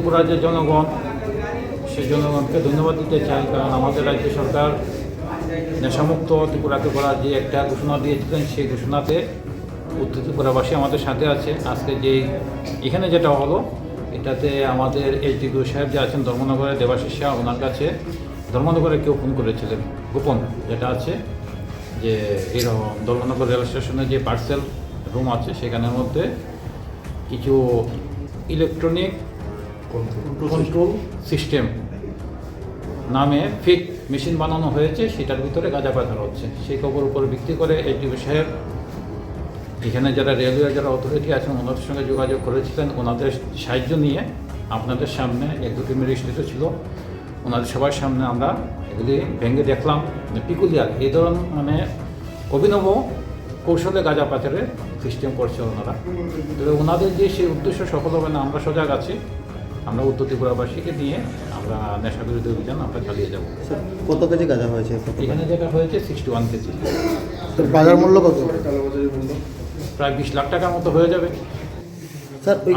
ত্রিপুরার যে জনগণ, সেই জনগণকে ধন্যবাদ দিতে চাই, কারণ আমাদের রাজ্য সরকার নেশামুক্ত ত্রিপুরাকে করার যে একটা ঘোষণা দিয়েছিলেন, সেই ঘোষণাতে উত্তর ত্রিপুরাবাসী আমাদের সাথে আছে। আজকে যেই এখানে যেটা হলো, এটাতে আমাদের এসডিপিও সাহেব যে আছেন ধর্মনগরে, দেবাশিস শাহ, ওনার কাছে ধর্মনগরে কেউ ফোন করেছিলেন গোপন, যেটা আছে যে এরকম ধর্মনগর রেল স্টেশনে যে পার্সেল রুম আছে, সেখানের মধ্যে কিছু ইলেকট্রনিক কন্ট্রোল সিস্টেম নামে ফেক মেশিন বানানো হয়েছে, সেটার ভিতরে গাঁজা পাচার হচ্ছে। সেই খবর উপর ভিত্তি করে এসডিপিও সাহেব এখানে যারা রেলওয়ে যারা অথরিটি আছেন ওনাদের সঙ্গে যোগাযোগ করেছিলেন। ওনাদের সাহায্য নিয়ে আপনাদের সামনে এক দুটি ম্যাজিস্ট্রেটও ছিল, ওনাদের সবার সামনে আমরা এগুলি ভেঙে দেখলাম। পিকুলিয়ার এই ধরনের মানে অভিনব কৌশলে গাঁজা পাচারের সিস্টেম করছে ওনারা। তবে ওনাদের যে সেই উদ্দেশ্য সফল হবে না, আমরা সজাগ আছি। আমরা উত্তর ত্রিপুরাবাসীকে নিয়ে আমরা নেশা বিরোধী অভিযান আমরা চালিয়ে যাব। কত কেজি গাঁজা হয়েছে এখানে যেটা হয়েছে 61 কেজি। বাজার মূল্য কত? প্রায় 20 লাখ টাকার মতো হয়ে যাবে স্যার। ওই